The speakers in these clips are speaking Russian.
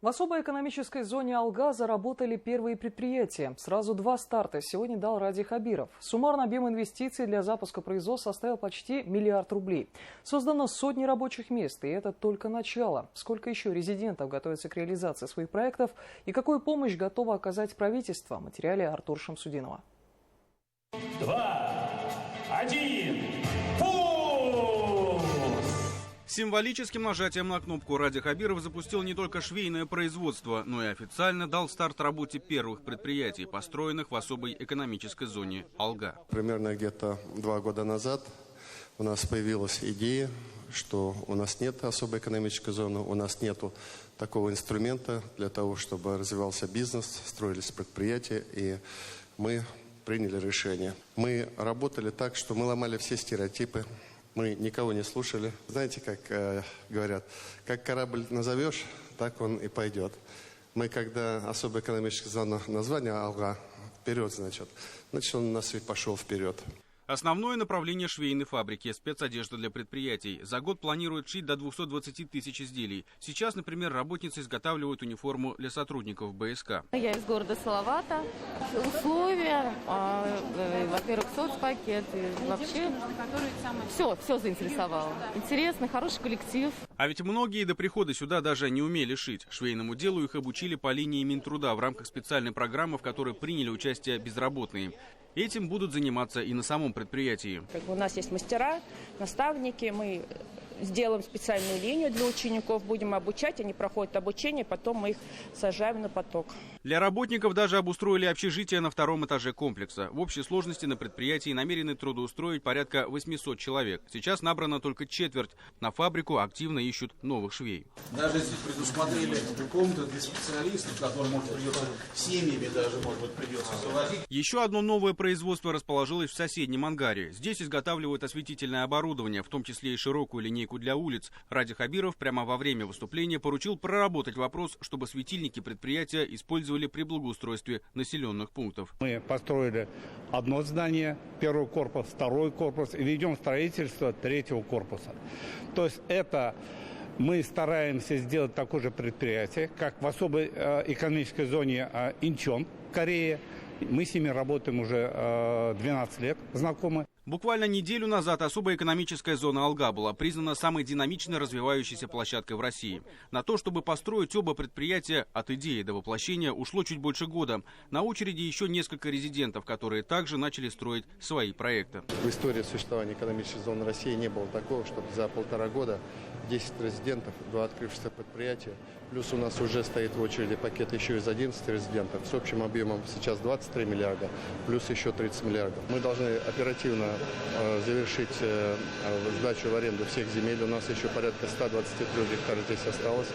В особой экономической зоне Алга заработали первые предприятия. Сразу 2 старта сегодня дал Ради Хабиров. Суммарный объем инвестиций для запуска производства составил почти $1 миллиард. Создано сотни рабочих мест, и это только начало. Сколько еще резидентов готовятся к реализации своих проектов и какую помощь готово оказать правительство? В материале Артура Шамсудинова. 2, 1, пуск! Символическим нажатием на кнопку Ради Хабиров запустил не только швейное производство, но и официально дал старт работе первых предприятий, построенных в особой экономической зоне Алга. Примерно где-то 2 года назад у нас появилась идея, что у нас нет особой экономической зоны, у нас нет такого инструмента для того, чтобы развивался бизнес, строились предприятия, и мы приняли решение. Мы работали так, что мы ломали все стереотипы. Мы никого не слушали. Знаете, как говорят, как корабль назовешь, так он и пойдет. Мы, когда особая экономическая зона названия Алга, вперед, значит он у нас и пошел вперед. Основное направление швейной фабрики – спецодежда для предприятий. За год планируют шить до 220 тысяч изделий. Сейчас, например, работницы изготавливают униформу для сотрудников БСК. Я из города Салавата. Условия, во-первых, соцпакет, и вообще все заинтересовало. Интересно, хороший коллектив. А ведь многие до прихода сюда даже не умели шить. Швейному делу их обучили по линии Минтруда в рамках специальной программы, в которой приняли участие безработные. Этим будут заниматься и на самом предприятии. У нас есть мастера, наставники, мы сделаем специальную линию для учеников, будем обучать, они проходят обучение, потом мы их сажаем на поток. Для работников даже обустроили общежитие на 2-м этаже комплекса. В общей сложности на предприятии намерены трудоустроить порядка 800 человек. Сейчас набрано только четверть. На фабрику активно ищут новых швей. Даже здесь предусмотрели комнаты для специалистов, которые, может, придется семьями даже, может быть, придется завозить. Еще одно новое производство расположилось в соседнем ангаре. Здесь изготавливают осветительное оборудование, в том числе и широкую линейку для улиц. Ради Хабиров прямо во время выступления поручил проработать вопрос, чтобы светильники предприятия использовали при благоустройстве населенных пунктов. Мы построили одно здание, 1-й корпус, 2-й корпус, и ведем строительство 3-го корпуса. То есть это мы стараемся сделать такое же предприятие, как в особой экономической зоне Инчон, Корея. Мы с ними работаем уже 12 лет, знакомы. Буквально неделю назад особая экономическая зона Алга была признана самой динамично развивающейся площадкой в России. На то, чтобы построить оба предприятия от идеи до воплощения, ушло чуть больше года. На очереди еще несколько резидентов, которые также начали строить свои проекты. В истории существования экономической зоны России не было такого, чтобы за 1,5 года 10 резидентов, 2 открывшихся предприятия. Плюс у нас уже стоит в очереди пакет еще из 11 резидентов с общим объемом сейчас 23 миллиарда, плюс еще 30 миллиардов. Мы должны оперативно завершить сдачу в аренду всех земель. У нас еще порядка 123 гектаров здесь осталось.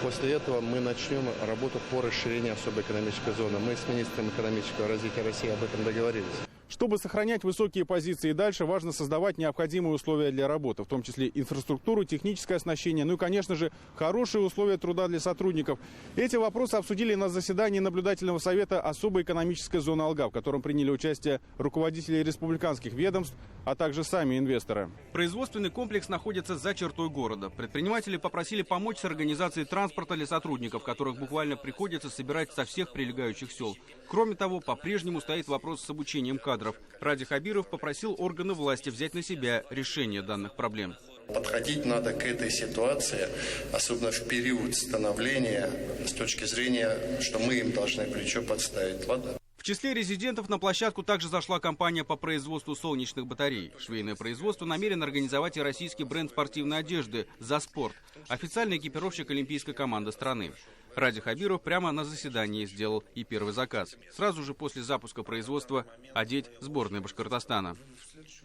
После этого мы начнем работу по расширению особой экономической зоны. Мы с министром экономического развития России об этом договорились. Чтобы сохранять высокие позиции и дальше, важно создавать необходимые условия для работы, в том числе инфраструктуру, техническое оснащение, ну и, конечно же, хорошие условия труда для сотрудников. Эти вопросы обсудили на заседании наблюдательного совета особой экономической зоны Алга, в котором приняли участие руководители республиканских ведомств, а также сами инвесторы. Производственный комплекс находится за чертой города. Предприниматели попросили помочь с организацией транспорта для сотрудников, которых буквально приходится собирать со всех прилегающих сел. Кроме того, по-прежнему стоит вопрос с обучением кадров. Ради Хабиров попросил органы власти взять на себя решение данных проблем. Подходить надо к этой ситуации, особенно в период становления, с точки зрения, что мы им должны плечо подставить. Ладно? В числе резидентов на площадку также зашла компания по производству солнечных батарей. Швейное производство намерено организовать и российский бренд спортивной одежды «За спорт», официальный экипировщик олимпийской команды страны. Ради Хабиров прямо на заседании сделал и первый заказ. Сразу же после запуска производства одеть сборную Башкортостана.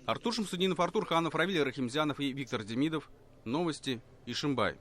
Артур Шамсудинов, Артур Ханов, Равиль Рахимзянов и Виктор Демидов. Новости Ишимбай.